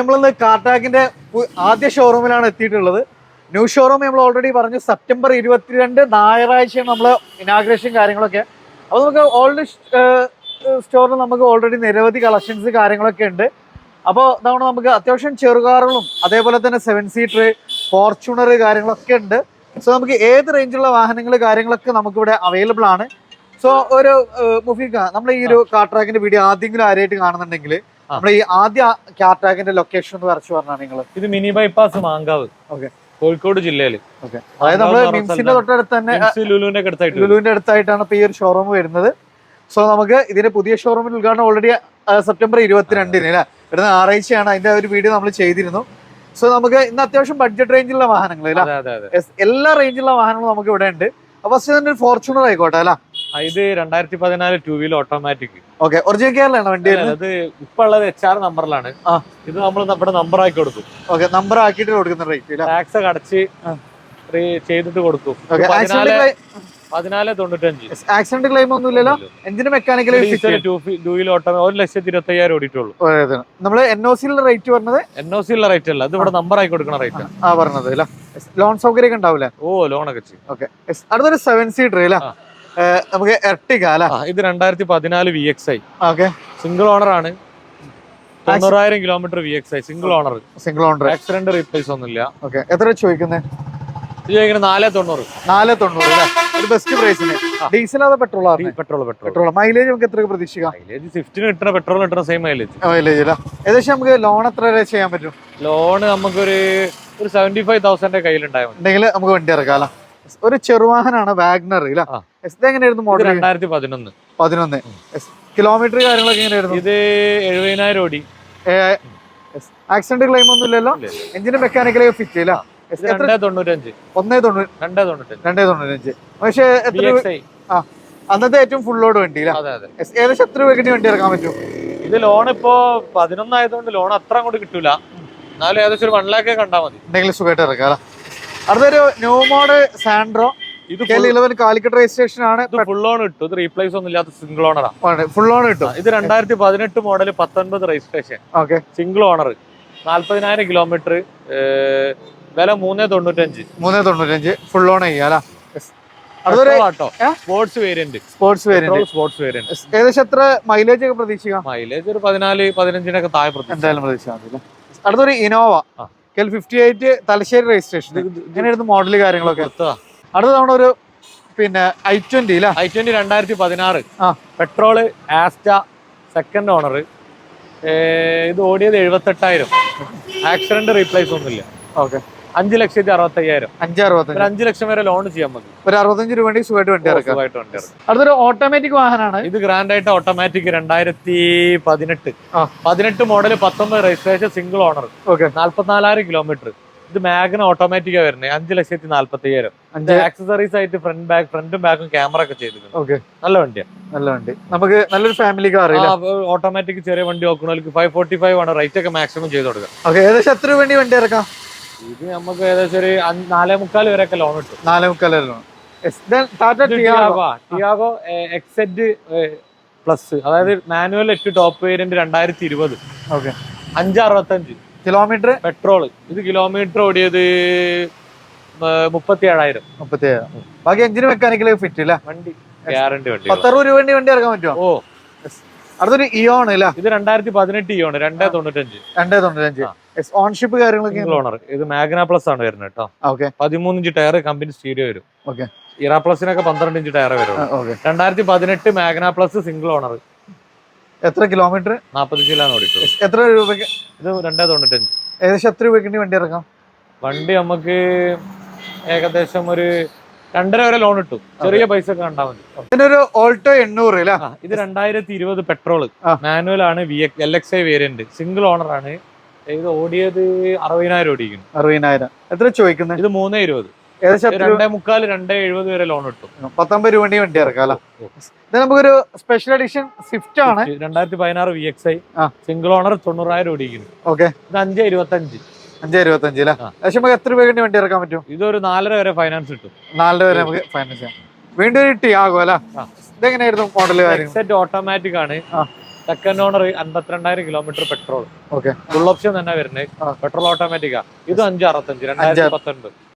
നമ്മളിന്ന് കാർട്ടാക്കിന്റെ ആദ്യ ഷോറൂമിലാണ് എത്തിയിട്ടുള്ളത്. ന്യൂ ഷോറൂം നമ്മൾ ഓൾറെഡി പറഞ്ഞു സെപ്റ്റംബർ 22 ഞായറാഴ്ചയാണ് നമ്മൾ ഇനാഗ്രേഷൻ കാര്യങ്ങളൊക്കെ. അപ്പോൾ നമുക്ക് ഓൾഡ് സ്റ്റോറിൽ നമുക്ക് ഓൾറെഡി നിരവധി കളക്ഷൻസ് കാര്യങ്ങളൊക്കെ ഉണ്ട്. അപ്പോൾ ഇതാണ് നമുക്ക് അത്യാവശ്യം ചെറുകാറുകളും അതേപോലെ തന്നെ 7 സീറ്റർ ഫോർച്യൂണർ കാര്യങ്ങളൊക്കെ ഉണ്ട്. സോ നമുക്ക് ഏത് റേഞ്ചുള്ള വാഹനങ്ങൾ കാര്യങ്ങളൊക്കെ നമുക്കിവിടെ അവൈലബിൾ ആണ്. സോ ഒരു മുഫീഖ, നമ്മൾ ഈ ഒരു കാർട്രാക്കിന്റെ വീഡിയോ ആദ്യമെങ്കിലും ആരായിട്ട് കാണുന്നുണ്ടെങ്കിൽ നമ്മുടെ ഈ ആദ്യ കാർട്രാക്കിന്റെ ലൊക്കേഷൻ എന്ന് വരച്ചു പറഞ്ഞാണ് നിങ്ങൾ. ഇത് മിനി ബൈപ്പാസ് മാങ്കാവ്, കോഴിക്കോട് ജില്ലയിൽ. അതായത് നമ്മള് മിംസിന്റെ തൊട്ടടുത്ത് തന്നെ ലുലുവിന്റെ അടുത്തായിട്ടാണ് ഇപ്പൊ ഈ ഒരു ഷോറൂം വരുന്നത്. സോ നമുക്ക് ഇതിന്റെ പുതിയ ഷോറൂമിൽ ഉദ്ഘാടനം ഓൾറെഡി സെപ്റ്റംബർ 22 അല്ലേ, വരുന്ന ഞായറാഴ്ചയാണ്. അതിന്റെ ഒരു വീഡിയോ നമ്മൾ ചെയ്തിരുന്നു. സോ നമുക്ക് ഇന്ന് അത്യാവശ്യം ബഡ്ജറ്റ് റേഞ്ചിലുള്ള വാഹനങ്ങൾ എല്ലാ റേഞ്ചിലുള്ള വാഹനങ്ങളും നമുക്ക് ഇവിടെ ഉണ്ട്. ഫസ്റ്റ് തന്നെ ഫോർച്യൂണർ ആയിക്കോട്ടെ അല്ല. ഇത് 2014 two wheeler automatic. Okay, original കേരളാണ് വണ്ടി. അത് ഇപ്പൊ ഉള്ളത് HR നമ്പറിലാണ്. ഇത് നമ്മൾ നമ്മുടെ നമ്പർ ആക്കി കൊടുക്കും. ഓക്കെ, നമ്പർ ആക്കിയിട്ട് കൊടുക്കുന്ന റേറ്റ് ടാക്സ് ഒക്കെ അടച്ച് ചെയ്തിട്ട് കൊടുക്കും. 1495. ആക്സിഡന്റ് ക്ലെയിം ഒന്നും ഇല്ലല്ലോ. എഞ്ചിന് മെക്കാനിക്കൽ 1,25,000 ഓടിയിട്ടുള്ളൂ. നമ്മള് NOC റേറ്റ് പറഞ്ഞത് NOC റേറ്റ് അല്ല, ഇത് ഇവിടെ നമ്പർ ആക്കി കൊടുക്കണ റേറ്റ് പറഞ്ഞത്. ലോൺ സൗകര്യം ഉണ്ടാവില്ല? ഓ, ലോണൊക്കെ ചെയ്യും. ഓക്കെ, അടുത്തൊരു 7 സീറ്റർ അല്ല നമുക്ക് എർട്ടിക അല്ല. ഇത് 2014 VXI. ഓക്കെ, സിംഗിൾ ഓണർ ആണ്. 90,000 kilometre VXI single owner. Accident replace ഒന്നുമില്ല. ഓക്കെ, എത്ര ചോദിക്കുന്നത്? 490. ഒരു ബെസ്റ്റ് പ്രൈസിന്. ഡീസൽ അതോ പെട്രോൾ? പെട്രോൾ. മൈലേജ് നമുക്ക് എത്ര പ്രതീക്ഷിക്കാം? മൈലേജ് സ്വിഫ്റ്റിന് കിട്ടുന്ന പെട്രോൾ കിട്ടുന്ന സെയിം മൈലേജ് അല്ല. ഏകദേശം നമുക്ക് ലോൺ എത്ര വരെ ചെയ്യാൻ പറ്റും? ലോൺ നമുക്കൊരു 75,000 കയ്യിലുണ്ടെങ്കിൽ നമുക്ക് വണ്ടി ഇറക്കാം. ഒരു ചെറുവാഹനാണ് വാഗ്നർ. എങ്ങനെയായിരുന്നു മോഡൽ? 2011. കിലോമീറ്റർ കാര്യങ്ങളൊക്കെ എങ്ങനെയായിരുന്നു? ഇത് 70,000 ഓടി. ആക്സിഡന്റ് ക്ലെയിം ഒന്നും ഇല്ലല്ലോ. എഞ്ചിന് മെക്കാനിക്കലൊക്കെ ഫിറ്റ് ചെയ്യില്ല. 295. പക്ഷേ അന്നത്തെ ഏറ്റവും ഫുൾ ലോഡ് വണ്ടി. ഏകദേശം എത്ര രൂപയ്ക്ക് വണ്ടി ഇറക്കാൻ പറ്റും? ഇത് ലോൺ ഇപ്പോ 11 ആയതുകൊണ്ട് ലോൺ അത്ര അങ്ങോട്ട് കിട്ടൂല. എന്നാലും ഏകദേശം ഒരു 1 lakh കണ്ടാൽ മതി. എന്തെങ്കിലും സുഖമായിട്ട് ഇറക്കാം. അടുത്തൊരു ന്യൂ മോഡ് സാൻഡ്രോ. ഇത് 11 കാലിക്കറ്റ് രജിസ്ട്രേഷൻ ആണ്. ഫുൾ ലോൺ കിട്ടും. ഇത് റീപ്ലേസ് ഒന്നും ഇല്ലാത്ത സിംഗിൾ ഓണറാണ്. ഫുൾ ലോൺ കിട്ടും. ഇത് 2018 model 19 registration. Okay, single owner. 40,000 kilometre. വില 395. ഫുൾ ലോൺ ചെയ്യാം. Sports variant. ഏകദേശം എത്ര മൈലേജ് ഒക്കെ പ്രതീക്ഷിക്കാം? മൈലേജ് ഒരു 14-15 താഴെ എന്തായാലും പ്രതീക്ഷിക്കാം. അടുത്തൊരു ഇനോവ 58 തലശ്ശേരി രജിസ്ട്രേഷൻ. ഇങ്ങനെയായിരുന്നു മോഡല് കാര്യങ്ങളൊക്കെ. അടുത്ത തവണ ഒരു i20 2016 petrol Asta second owner. ഇത് ഓടിയത് 78,000. ആക്സിഡന്റ് റീപ്ലേസ് ഒന്നുമില്ല. ഓക്കെ, 5,65,000. 5 ലക്ഷം വരെ ലോൺ ചെയ്യാൻ മതി. ഒരു 65 രൂപ സുഖമായിട്ട് വണ്ടി ഇറക്കാം. അടുത്തൊരു ഓട്ടോമാറ്റിക് വാഹനമാണ്. ഇത് ഗ്രാൻഡ് ആയിട്ട് automatic 2018 model 19 registration single owner. 44,000 kilometre. ഇത് മാഗ്ന ഓട്ടോമാറ്റിക്കാ വരുന്നത്. 5,45,000. ആക്സസറീസ് ആയിട്ട് ഫ്രണ്ടും ബാക്കും ക്യാമറ ഒക്കെ ചെയ്തിട്ടുണ്ട്. നല്ല വണ്ടിയാണ്. നല്ല വണ്ടി. നമുക്ക് നല്ലൊരു ഫാമിലി കാർ. ഓട്ടോമാറ്റിക് ചെറിയ വണ്ടി നോക്കുന്നവർക്ക് 545 ആണ് റേറ്റ് ഒക്കെ മാക്സിമം ചെയ്ത് കൊടുക്കാം. ഏകദേശം എത്ര വണ്ടി ഇറക്കാം? ഇത് നമുക്ക് ഏകദേശം ഒരു 4.25 വരെയൊക്കെ ലോൺ കിട്ടും. 4.25 ലോൺ. ടിയാഗോ XZ പ്ലസ്, അതായത് manual 8 top variant 2020. 565 kilometre petrol. ഇത് കിലോമീറ്റർ ഓടിയത് 37,000. ബാക്കി എഞ്ചിന് മെക്കാനിക്കൽ ഫിറ്റ് ഇല്ല. വണ്ടി ഗ്യാരണ്ടി വണ്ടി. 10 രൂപ വണ്ടി ഇറക്കാൻ പറ്റുമോ? ഓ, അടുത്തൊരു ഇയോൺ ഇല്ല. ഇത് 2018 ഇയോൺ 295. ഓൺഷിപ്പ് കാര്യങ്ങളൊക്കെ ഓണർ. ഇത് മാഗ്ന പ്ലസ് ആണ് വരുന്നത് കേട്ടോ. 13 ഇഞ്ച് ടയർ കമ്പനി സ്റ്റീരിയോ വരും. ഇറ പ്ലസിനൊക്കെ 12 ഇഞ്ച് ടയർ വരും. 2018 മാഗ്ന പ്ലസ് സിംഗിൾ ഓണർ. എത്ര കിലോമീറ്റർ? 40 കിലോമീറ്റർ ഓടിക്കും. എത്ര രൂപയ്ക്ക്? ഇത് 295. ഏകദേശം എത്ര രൂപയ്ക്ക് വണ്ടി ഇറക്കാം? വണ്ടി നമുക്ക് ഏകദേശം ഒരു 2.5 വരെ ലോൺ കിട്ടും. ചെറിയ പൈസ ഒക്കെ കണ്ടാൽ മതി. ഇതിനൊരു ഓൾട്ടോ 800. ഇത് 2020 പെട്രോൾ മാനുവൽ ആണ്. LXI വേരിയന്റ് സിംഗിൾ ഓണർ ആണ്. ഇത് ഓടിയത് 60,000 ഓടിക്കുന്നു. 60,000. എത്ര ചോദിക്കുന്നത്? ഇത് 320. ഏകദേശം 2.25 2.70 വരെ ലോൺ കിട്ടും. 19 രൂപ വണ്ടി ഇറക്കാം. ഇത് നമുക്കൊരു സ്പെഷ്യൽ എഡിഷൻ സ്വിഫ്റ്റ് ആണ്. 2016 VXI സിംഗിൾ ഓണർ 90,000 ഓടിക്കുന്നു. ഓക്കെ, ഇത് 5.25. 5.25 ഏകദേശം നമുക്ക് എത്ര രൂപ വണ്ടി ഇറക്കാൻ പറ്റും? ഇതൊരു 4.5 വരെ ഫൈനാൻസ് കിട്ടും. 4.5 വരെ നമുക്ക് ഫൈനാൻസ് ചെയ്യാം. വീണ്ടും ഒരു ടിയാഗോ അല്ല. ഇതെങ്ങനെയായിരുന്നു മോഡൽ? ഓട്ടോമാറ്റിക് ആണ്. Second owner 52,000 kilometre petrol okay full option തന്നെ വരുന്നത് പെട്രോൾ ഓട്ടോമാറ്റിക്കാ ഇത് 565 2019